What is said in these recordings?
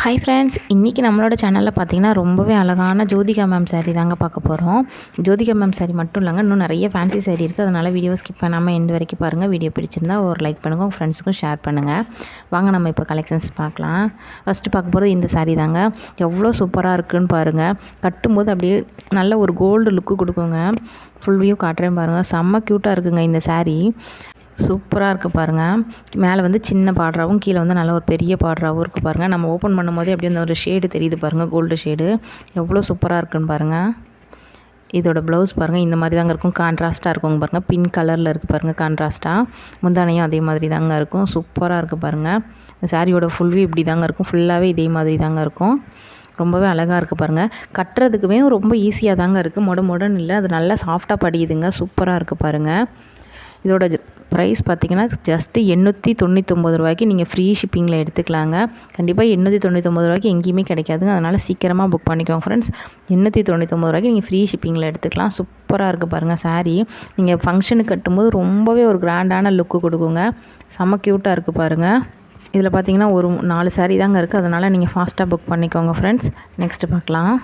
Hi friends, இன்றைக்கி நம்மளோட சேனலில் பார்த்திங்கன்னா ரொம்பவே அழகான ஜோதிகா மேம் சாரீ தாங்க பார்க்க போகிறோம். ஜோதிகா மேம் சாரீ மட்டும் இல்லைங்க, இன்னும் நிறைய ஃபேன்சி சாரீ இருக்குது. அதனால் வீடியோ ஸ்கிப் பண்ணாமல் எண்டு வரைக்கும் பாருங்கள். வீடியோ பிடிச்சிருந்தா ஒரு லைக் பண்ணுங்கள், உங்கள் ஃப்ரெண்ட்ஸுக்கும் ஷேர் பண்ணுங்கள். வாங்க நம்ம இப்போ கலெக்ஷன்ஸ் பார்க்கலாம். ஃபஸ்ட்டு பார்க்க போகிறது இந்த சாரீ தாங்க. எவ்வளோ சூப்பராக இருக்குதுன்னு பாருங்கள். கட்டும்போது அப்படியே நல்ல ஒரு கோல்டு லுக்கு கொடுக்குங்க. ஃபுல் வியூ காட்டுறேன் பாருங்கள். செம்ம க்யூட்டாக இருக்குங்க இந்த சாரீ. சூப்பராக இருக்குது பாருங்கள். மேலே வந்து சின்ன பார்டராகவும் கீழே வந்து நல்ல ஒரு பெரிய பார்டராகவும் இருக்குது பாருங்கள். நம்ம ஓப்பன் பண்ணும்போதே அப்படியே அந்த ஒரு ஷேடு தெரியுது பாருங்கள், கோல்டு ஷேடு. எவ்வளோ சூப்பராக இருக்குன்னு பாருங்கள். இதோட ப்ளவுஸ் பாருங்கள், இந்த மாதிரி தாங்க இருக்கும். கான்ட்ராஸ்ட்டாக இருக்குங்க பாருங்கள். பிங்க் கலரில் இருக்குது பாருங்கள் கான்ட்ராஸ்ட்டாக. முந்தானையும் அதே மாதிரி தாங்க இருக்கும். சூப்பராக இருக்குது பாருங்கள். இந்த சாரியோட ஃபுல் வியூ இப்படி தாங்க இருக்கும். ஃபுல்லாகவே இதே மாதிரி தாங்க இருக்கும். ரொம்பவே அழகாக இருக்குது பாருங்கள். கட்டுறதுக்குமே ரொம்ப ஈஸியாக தாங்க இருக்குது. மொடன்னு இல்லை, அது நல்லா சாஃப்டாக படியுதுங்க. சூப்பராக இருக்குது பாருங்கள். இதோட ப்ரைஸ் பார்த்திங்கன்னா ஜஸ்ட்டு 899 ரூபாய்க்கு நீங்கள் ஃப்ரீ ஷிப்பிங்கில் எடுத்துக்கலாங்க. கண்டிப்பாக 899 ரூபாய்க்கு எங்கேயுமே கிடைக்காதுங்க. அதனால் சீக்கிரமாக புக் பண்ணிக்கோங்க ஃப்ரெண்ட்ஸ். 899 ரூபாய்க்கு நீங்கள் ஃப்ரீ ஷிப்பிங்கில் எடுத்துக்கலாம். சூப்பராக இருக்குது பாருங்கள் சாரீ. நீங்கள் ஃபங்க்ஷனுக்கு கட்டும்போது ரொம்பவே ஒரு கிராண்டான லுக்கு கொடுக்குங்க. செம்ம க்யூட்டாக இருக்குது பாருங்கள். இதில் பார்த்திங்கன்னா ஒரு 4 சாரீ தாங்க இருக்குது. அதனால் நீங்கள் ஃபாஸ்ட்டாக புக் பண்ணிக்கோங்க ஃப்ரெண்ட்ஸ். நெக்ஸ்ட்டு பார்க்கலாம்.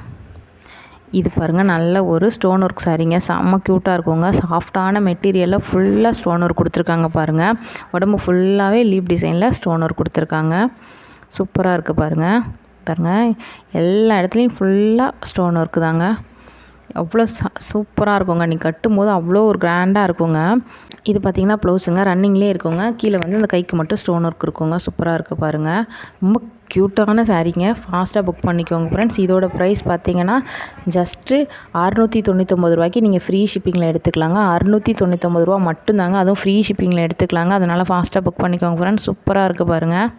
இது பாருங்கள், நல்ல ஒரு ஸ்டோன் ஒர்க் சாரீங்க. செம்ம க்யூட்டாக இருக்குங்க. சாஃப்டான மெட்டீரியலில் ஃபுல்லாக ஸ்டோன் ஒர்க் கொடுத்துருக்காங்க பாருங்கள். உடம்பு ஃபுல்லாகவே லீப் டிசைனில் ஸ்டோன் ஒர்க் கொடுத்துருக்காங்க. சூப்பராக இருக்குது பாருங்கள். எல்லா இடத்துலையும் ஃபுல்லாக ஸ்டோன் ஒர்க்கு தாங்க. அவ்வளோ சூப்பராக இருக்குங்க. நீ கட்டும்போது அவ்வளோ ஒரு கிராண்டாக இருக்குங்க. இது பார்த்திங்கன்னா ப்ளவுஸுங்க, ரன்னிங்லேயே இருக்குங்க. கீழே வந்து அந்த கைக்கு மட்டும் ஸ்டோன் ஒர்க் இருக்குங்க. சூப்பராக இருக்குது பாருங்கள். ரொம்ப க்யூட்டான சாரீங்க. ஃபாஸ்ட்டாக புக் பண்ணிக்கோங்க ஃப்ரெண்ட்ஸ். இதோட ப்ரைஸ் பார்த்திங்கன்னா ஜஸ்ட்டு 699 ரூபாய்க்கு நீங்கள் ஃப்ரீ ஷிப்பிங்கில் எடுத்துக்கலாங்க. 699 ரூபா மட்டும்தாங்க. அதுவும் ஃப்ரீ ஷிப்பிங்கில் எடுத்துக்கலாங்க. அதனால் ஃபாஸ்ட்டாக புக் பண்ணிக்கோங்க ஃப்ரெண்ட்ஸ். சூப்பராக இருக்குது பாருங்கள்.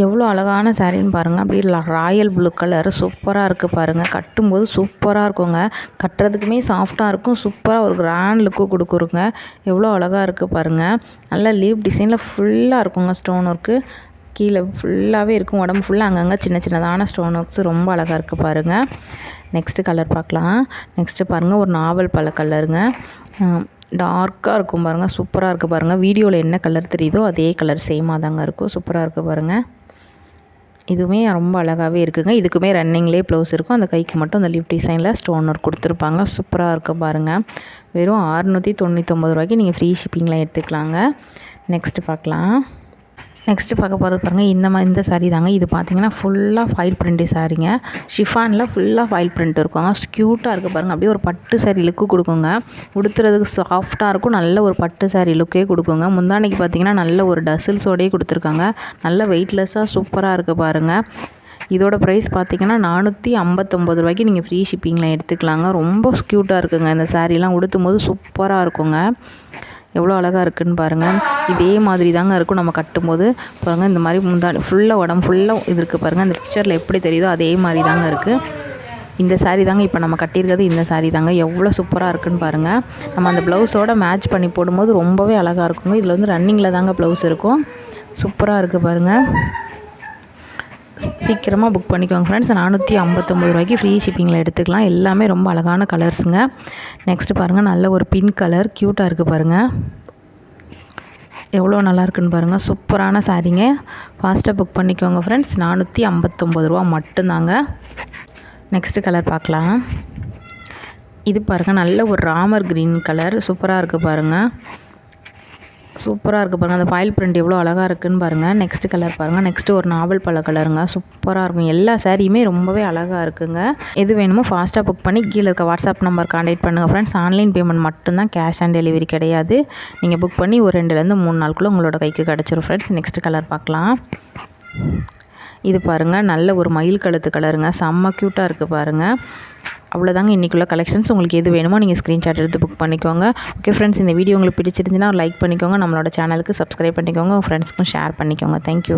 எவ்வளோ அழகான சாரின்னு பாருங்கள். அப்படியே ராயல் ப்ளூ கலர் சூப்பராக இருக்குது பாருங்கள். கட்டும்போது சூப்பராக இருக்குங்க. கட்டுறதுக்குமே சாஃப்டாக இருக்கும். சூப்பராக ஒரு கிராண்ட் லுக்கு கொடுக்குறோங்க. எவ்வளோ அழகாக இருக்குது பாருங்கள். நல்லா லீப் டிசைனில் ஃபுல்லாக இருக்குங்க ஸ்டோன் ஒர்க்கு. கீழே ஃபுல்லாகவே இருக்கும். உடம்பு ஃபுல்லாக அங்கங்கே சின்னதான ஸ்டோன் ஒர்க்ஸ் ரொம்ப அழகாக இருக்குது பாருங்கள். நெக்ஸ்ட்டு கலர் பார்க்கலாம். நெக்ஸ்ட்டு பாருங்கள், ஒரு நாவல் பழ கலருங்க. டார்க்காக இருக்கும் பாருங்கள். சூப்பராக இருக்குது பாருங்கள். வீடியோவில் என்ன கலர் தெரியுதோ அதே கலர் சேமாக தாங்க இருக்கும். சூப்பராக இருக்குது பாருங்கள். இதுவுமே ரொம்ப அழகாகவே இருக்குதுங்க. இதுக்குமே ரன்னிங்லேயே ப்ளவுஸ் இருக்கும். அந்த கைக்கு மட்டும் அந்த லீப் டிசைனில் ஸ்டோன் ஒர்க் கொடுத்துருப்பாங்க. சூப்பராக இருக்குது பாருங்கள். வெறும் 699 ரூபாய்க்கு நீங்கள் ஃப்ரீ ஷிப்பிங்கில் எடுத்துக்கலாங்க. நெக்ஸ்ட்டு பார்க்கலாம். நெக்ஸ்ட்டு பார்க்க போகிறது பாருங்கள், இந்த சாரீ தாங்க. இது பார்த்திங்கன்னா ஃபுல்லாக ஃபைல் பிரிண்ட்டு சாரீங்க. ஷிஃபானில் ஃபுல்லாக ஃபைல் பிரிண்ட் இருக்குங்க. க்யூட்டாக இருக்குது பாருங்கள். அப்படியே ஒரு பட்டு சாரீ லுக்கு கொடுக்குங்க. உடுத்துறதுக்கு சாஃப்டாக இருக்கும். நல்ல ஒரு பட்டு சாரீ லுக்கே கொடுக்குங்க. முந்தானைக்கு பார்த்திங்கன்னா நல்ல ஒரு டசில்ஸோடையே கொடுத்துருக்காங்க. நல்ல வெயிட்லெஸ்ஸாக சூப்பராக இருக்குது பாருங்கள். இதோட ப்ரைஸ் பார்த்திங்கன்னா 459 ரூபாய்க்கு நீங்கள் ஃப்ரீ ஷிப்பிங்கில் எடுத்துக்கலாங்க. ரொம்ப க்யூட்டாக இருக்குங்க. இந்த சாரீலாம் உடுத்தும் போது சூப்பராக இருக்குங்க. எவ்வளோ அழகாக இருக்குதுன்னு பாருங்கள். இதே மாதிரி தாங்க இருக்கும் நம்ம கட்டும்போது. பாருங்கள், இந்த மாதிரி முந்தாடி ஃபுல்லாக உடம்பு ஃபுல்லாக இது இருக்குது பாருங்கள். அந்த பிக்சரில் எப்படி தெரியுதோ அதே மாதிரி தாங்க இருக்குது. இந்த சாரீ தாங்க இப்போ நம்ம கட்டியிருக்கிறது. இந்த சாரீ தாங்க. எவ்வளோ சூப்பராக இருக்குதுன்னு பாருங்கள். நம்ம அந்த ப்ளவுஸோடு மேட்ச் பண்ணி போடும்போது ரொம்பவே அழகாக இருக்குங்க. இதில் வந்து ரன்னிங்கில் தாங்க ப்ளவுஸ் இருக்கும். சூப்பராக இருக்குது பாருங்கள். சீக்கிரமாக புக் பண்ணிக்கோங்க ஃப்ரெண்ட்ஸ். 459 ரூபாய்க்கு ஃப்ரீ ஷிப்பிங்கில் எடுத்துக்கலாம். எல்லாமே ரொம்ப அழகான கலர்ஸுங்க. நெக்ஸ்ட்டு பாருங்கள், நல்ல ஒரு பிங்க் கலர் க்யூட்டாக இருக்குது பாருங்கள். எவ்வளோ நல்லா இருக்குன்னு பாருங்கள். சூப்பரான சாரீங்க. ஃபாஸ்ட்டாக புக் பண்ணிக்கோங்க ஃப்ரெண்ட்ஸ். 459 ரூபா மட்டும்தாங்க. நெக்ஸ்ட்டு கலர் பார்க்கலாம். இது பாருங்கள், நல்ல ஒரு ராமர் க்ரீன் கலர் சூப்பராக இருக்குது பாருங்கள். சூப்பராக இருக்குது பாருங்கள். அந்த ஃபாயில் பிரிண்ட் எவ்வளோ அழகாக இருக்குதுன்னு பாருங்கள். நெக்ஸ்ட்டு கலர் பாருங்கள். நெக்ஸ்ட்டு ஒரு நாவல் பழ கலருங்க. சூப்பராக இருக்கும். எல்லா சாரியுமே ரொம்பவே அழகாக இருக்குங்க. எது வேணுமோ ஃபாஸ்ட்டாக புக் பண்ணி கீழே இருக்க வாட்ஸ்அப் நம்பர் கான்டாக்ட் பண்ணுங்கள் ஃப்ரெண்ட்ஸ். ஆன்லைன் பேமெண்ட் மட்டும்தான், கேஷ் ஆன் டெலிவரி கிடையாது. நீங்கள் புக் பண்ணி ஒரு 2லேருந்து 3 நாளுக்குள்ளே உங்களோட கைக்கு கிடச்சிரும் ஃப்ரெண்ட்ஸ். நெக்ஸ்ட்டு கலர் பார்க்கலாம். இது பாருங்கள், நல்ல ஒரு மயில் கழுத்து கலருங்க. செம்ம க்யூட்டாக இருக்குது பாருங்கள். அவ்வளோதாங்க இன்றைக்குள்ள கலெக்ஷன்ஸ். உங்களுக்கு எது வேணுமோ நீங்கள் ஸ்க்ரீன்ஷாட் எடுத்து புக் பண்ணிக்கோங்க. ஓகே ஃப்ரெண்ட்ஸ், இந்த வீடியோ உங்களுக்கு பிடிச்சிருந்துச்சுன்னா லைக் பண்ணிக்கோங்க. நம்மளோட சேனலுக்கு சப்ஸ்கிரைப் பண்ணிக்கோங்க. உங்கள் ஃப்ரெண்ட்ஸ்க்கும் ஷேர் பண்ணிக்கோங்க. தேங்க்யூ.